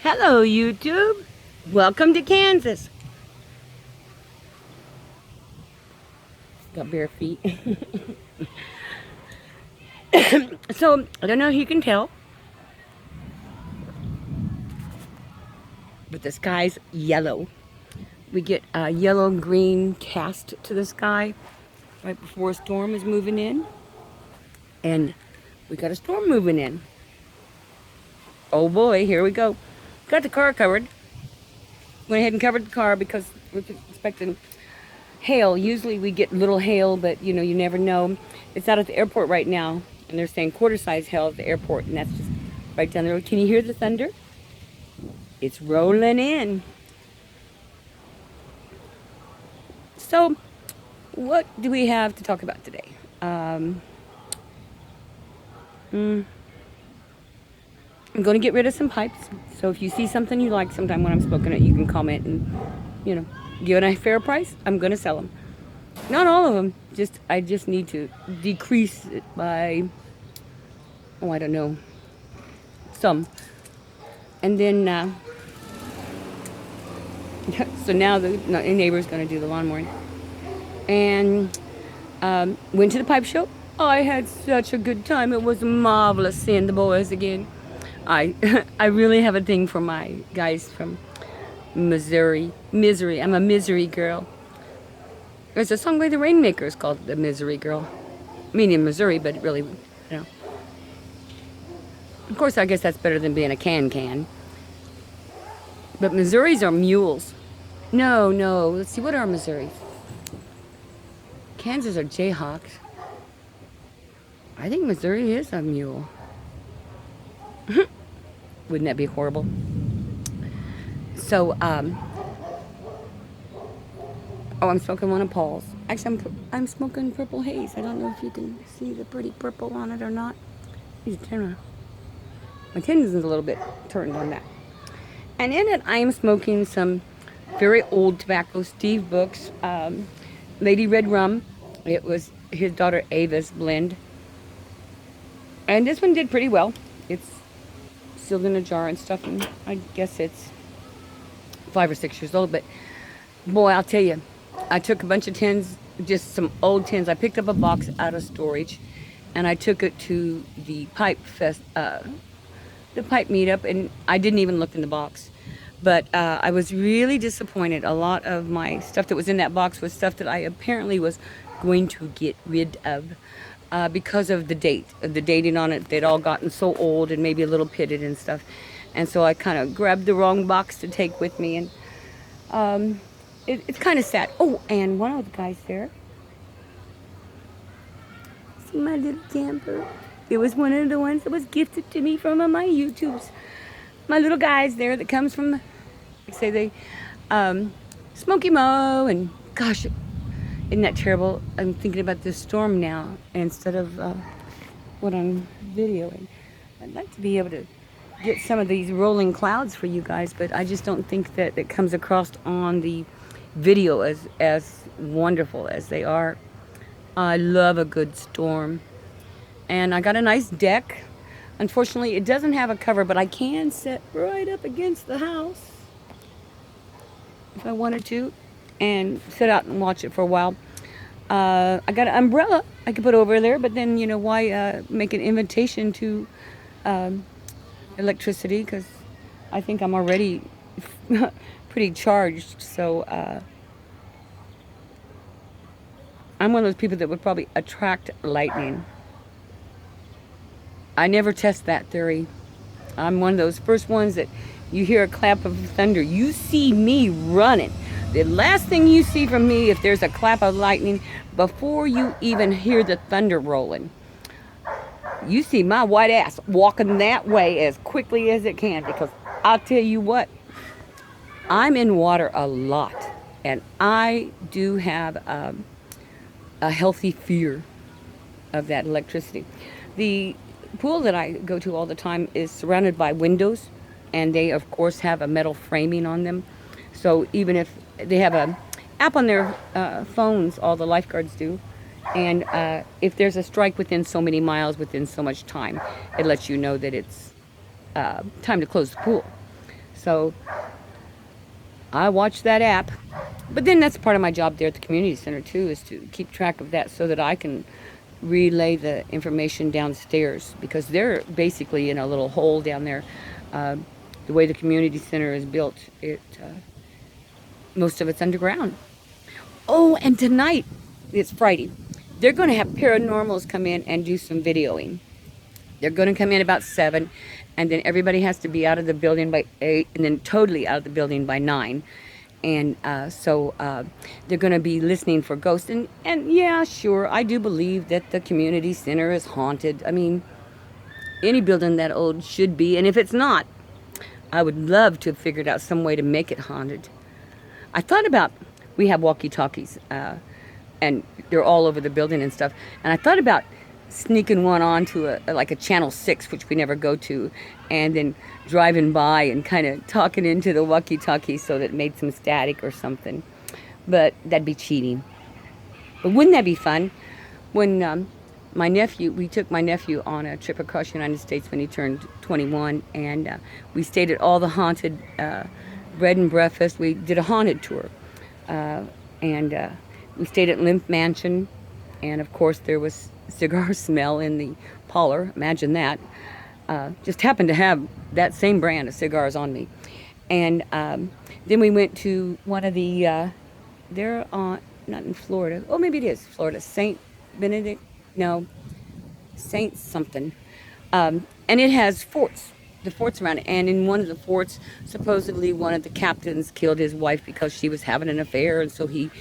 Hello, YouTube. Welcome to Kansas. Got bare feet. So, I don't know if you can tell, but the sky's yellow. We get a yellow-green cast to the sky right before a storm is moving in. And we got a storm moving in. Oh boy, here we go. Got the car covered. Went ahead and covered the car because we're expecting hail. Usually we get little hail, but you never know. It's out at the airport right now, and they're saying quarter-size hail at the airport, and that's just right down the road. Can you hear the thunder? It's rolling in. So, what do we have to talk about today? I'm going to get rid of some pipes. So if you see something you like sometime when I'm smoking it, you can comment and, give it a fair price. I'm going to sell them. Not all of them. I just need to decrease it by, I don't know, some. And then, so now the neighbor's going to do the lawn mowing. And went to the pipe show. I had such a good time. It was marvelous seeing the boys again. I I really have a thing for my guys from Missouri. Misery. I'm a misery girl. There's a song by the Rainmakers called The Misery Girl. Meaning Missouri, but really, Of course, I guess that's better than being a can. But Missouris are mules. No. Let's see, what are Missouris? Kansas are Jayhawks. I think Missouri is a mule. Wouldn't that be horrible? So, I'm smoking one of Paul's. Actually, I'm smoking Purple Haze. I don't know if you can see the pretty purple on it or not. Need to turn around. My tin is a little bit turned on that. And in it, I am smoking some very old tobacco, Steve Book's Lady Red Rum. It was his daughter Ava's blend. And this one did pretty well. It's sealed in a jar and stuff, and I guess it's 5 or 6 years old. But boy, I'll tell you, I took a bunch of tins, just some old tins. I picked up a box out of storage, and I took it to the pipe meetup, and I didn't even look in the box. But I was really disappointed. A lot of my stuff that was in that box was stuff that I apparently was going to get rid of because of the dating on it. They'd all gotten so old and maybe a little pitted and stuff. And so I kind of grabbed the wrong box to take with me, and it's kind of sad. Oh, and one of the guys there, see my little camper? It was one of the ones that was gifted to me from my YouTubes. My little guys there that comes from, Smoky Mo, and gosh, isn't that terrible? I'm thinking about this storm now instead of what I'm videoing. I'd like to be able to get some of these rolling clouds for you guys, but I just don't think that it comes across on the video as wonderful as they are. I love a good storm. And I got a nice deck. Unfortunately, it doesn't have a cover, but I can sit right up against the house if I wanted to and sit out and watch it for a while. I got an umbrella I could put over there, but then, why make an invitation to electricity? Because I think I'm already pretty charged. So I'm one of those people that would probably attract lightning. I never test that theory. I'm one of those first ones that you hear a clap of thunder, you see me running. The last thing you see from me, if there's a clap of lightning, before you even hear the thunder rolling, you see my white ass walking that way as quickly as it can. Because I'll tell you what, I'm in water a lot, and I do have a healthy fear of that electricity. The pool that I go to all the time is surrounded by windows, and they of course have a metal framing on them. So even if they have an app on their phones, all the lifeguards do, and if there's a strike within so many miles, within so much time, it lets you know that it's time to close the pool. So I watch that app. But then that's part of my job there at the community center too, is to keep track of that so that I can relay the information downstairs, because they're basically in a little hole down there. Uh, the way the community center is built, it most of it's underground. Oh, and tonight, it's Friday, they're going to have paranormals come in and do some videoing. They're going to come in about 7, and then everybody has to be out of the building by 8, and then totally out of the building by 9. And so they're going to be listening for ghosts. And yeah, sure, I do believe that the community center is haunted. I mean, any building that old should be. And if it's not, I would love to have figured out some way to make it haunted. I thought about, we have walkie-talkies, and they're all over the building and stuff. And I thought about sneaking one onto like a channel 6, which we never go to, and then driving by and kind of talking into the walkie-talkie so that it made some static or something. But that'd be cheating. But wouldn't that be fun? When we took my nephew on a trip across the United States when he turned 21, and we stayed at all the haunted bread and breakfast. We did a haunted tour, and we stayed at Lymph Mansion, and of course there was cigar smell in the parlor. Imagine that. Just happened to have that same brand of cigars on me. And then we went to one of the, they're not in Florida. Oh, maybe it is Florida. St. Benedict? No. Saint something. And it has forts. The forts around it. And in one of the forts, supposedly one of the captains killed his wife because she was having an affair. And so he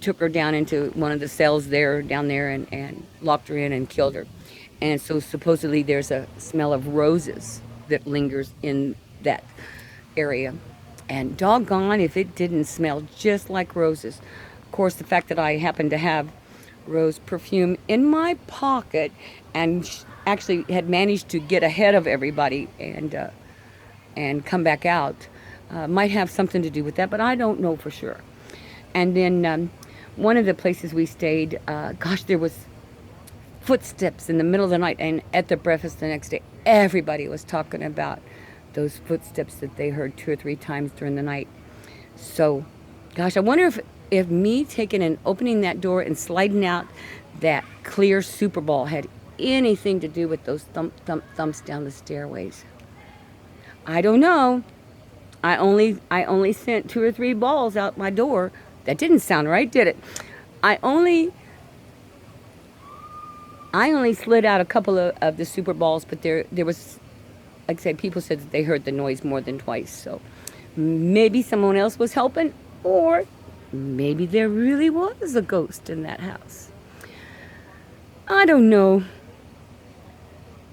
took her down into one of the cells down there, and locked her in and killed her. And so supposedly there's a smell of roses that lingers in that area. And doggone if it didn't smell just like roses. Of course, the fact that I happen to have rose perfume in my pocket and actually had managed to get ahead of everybody and come back out might have something to do with that, but I don't know for sure. And then one of the places we stayed, there was footsteps in the middle of the night, and at the breakfast the next day, everybody was talking about those footsteps that they heard 2 or 3 times during the night. So, gosh, I wonder if me taking and opening that door and sliding out that clear Super Bowl had anything to do with those thumps down the stairways. I don't know. I only sent 2 or 3 balls out my door. That didn't sound right, did it? I only slid out a couple of the super balls, but there was, like I said, people said that they heard the noise more than twice. So maybe someone else was helping, or maybe there really was a ghost in that house. I don't know.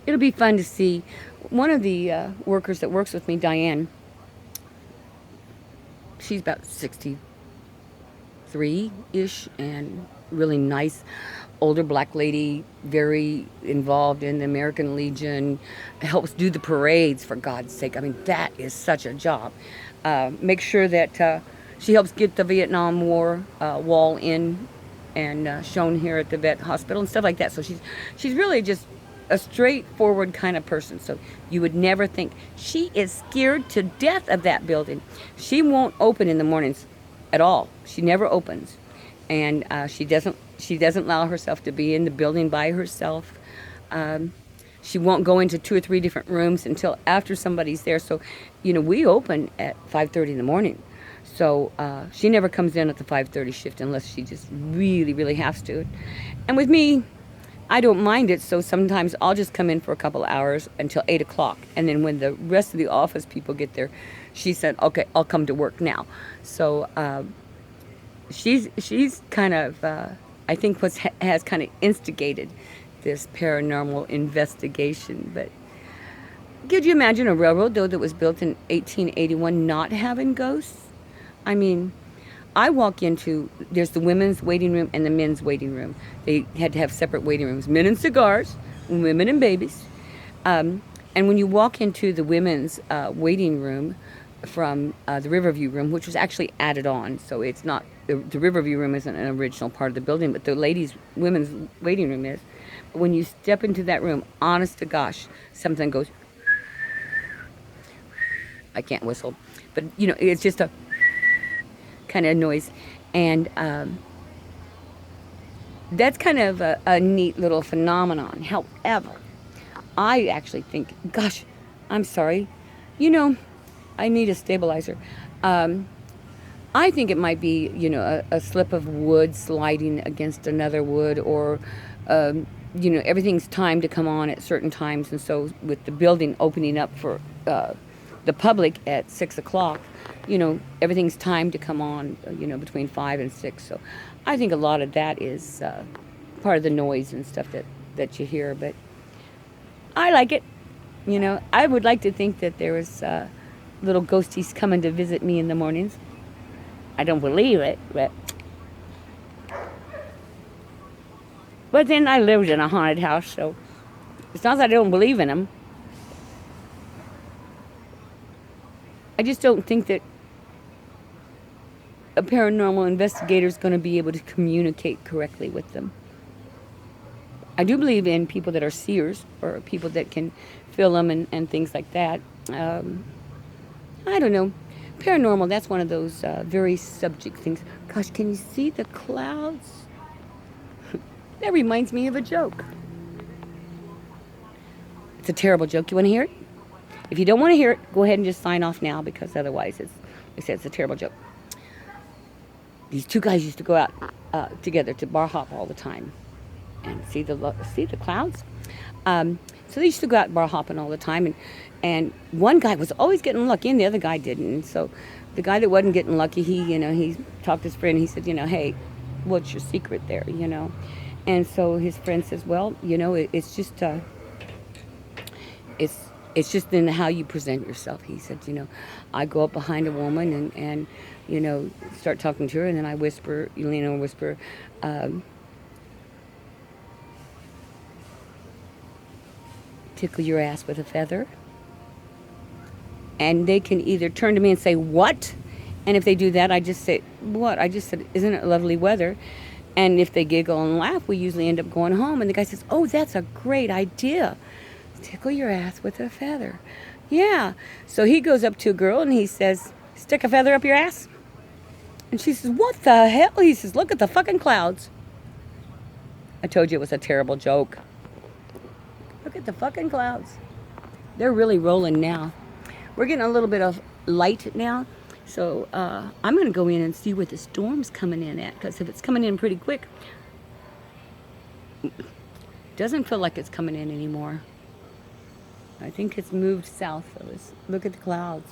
It'll be fun to see. One of the workers that works with me, Diane, she's about 63-ish and really nice. Older black lady, very involved in the American Legion, helps do the parades, for God's sake. I mean, that is such a job. Make sure that she helps get the Vietnam War wall in and shown here at the vet hospital and stuff like that. So she's really just a straightforward kind of person. So you would never think. She is scared to death of that building. She won't open in the mornings at all. She never opens. And she doesn't allow herself to be in the building by herself. She won't go into 2 or 3 different rooms until after somebody's there. So, we open at 5:30 in the morning. So she never comes in at the 5:30 shift unless she just really, really has to. And with me, I don't mind it. So sometimes I'll just come in for a couple hours until 8 o'clock. And then when the rest of the office people get there, she said, okay, I'll come to work now. So she's kind of, I think, has kind of instigated this paranormal investigation. But could you imagine a railroad, though, that was built in 1881 not having ghosts? I mean, I walk into, there's the women's waiting room and the men's waiting room. They had to have separate waiting rooms. Men and cigars, women and babies. And when you walk into the women's waiting room from the Riverview room, which was actually added on, so it's not, the Riverview room isn't an original part of the building, but the women's waiting room is. But when you step into that room, honest to gosh, something goes. I can't whistle, but you know, it's just a kind of noise, and that's kind of a neat little phenomenon. However, I actually think, gosh, I'm sorry, you know, I need a stabilizer. Um, I think it might be, you know, a slip of wood sliding against another wood, or, you know, everything's timed to come on at certain times, and so with the building opening up for the public at 6 o'clock, you know, everything's timed to come on, you know, between 5 and 6. So, I think a lot of that is part of the noise and stuff that you hear. But I like it. You know, I would like to think that there was little ghosties coming to visit me in the mornings. I don't believe it, but then I lived in a haunted house, so it's not that I don't believe in them. I just don't think that a paranormal investigator is going to be able to communicate correctly with them. I do believe in people that are seers, or people that can feel them and things like that. I don't know. Paranormal, that's one of those very subject things. Gosh, can you see the clouds? That reminds me of a joke. It's a terrible joke. You want to hear it? If you don't want to hear it, go ahead and just sign off now, because otherwise like I said, it's a terrible joke. These two guys used to go out together to bar hop all the time and see the clouds. So they used to go out bar hopping all the time, and one guy was always getting lucky, and the other guy didn't. And so the guy that wasn't getting lucky, he talked to his friend. He said, hey, what's your secret there? And so his friend says, well, it's just it's just in how you present yourself. He said, I go up behind a woman and start talking to her, and then I whisper, tickle your ass with a feather. And they can either turn to me and say, what? And if they do that, I just say, what? I just said, isn't it lovely weather? And if they giggle and laugh, we usually end up going home. And the guy says, oh, that's a great idea. Tickle your ass with a feather. Yeah. So he goes up to a girl and he says, stick a feather up your ass? And she says, what the hell? He says, look at the fucking clouds. I told you it was a terrible joke. Look at the fucking clouds. They're really rolling now. We're getting a little bit of light now. So I'm going to go in and see where the storm's coming in at. Because if it's coming in pretty quick, it doesn't feel like it's coming in anymore. I think it's moved south. Look at the clouds.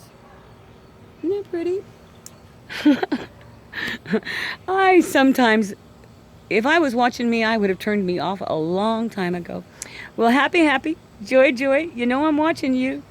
Isn't that pretty? I sometimes, if I was watching me, I would have turned me off a long time ago. Well, happy, joy, you know I'm watching you.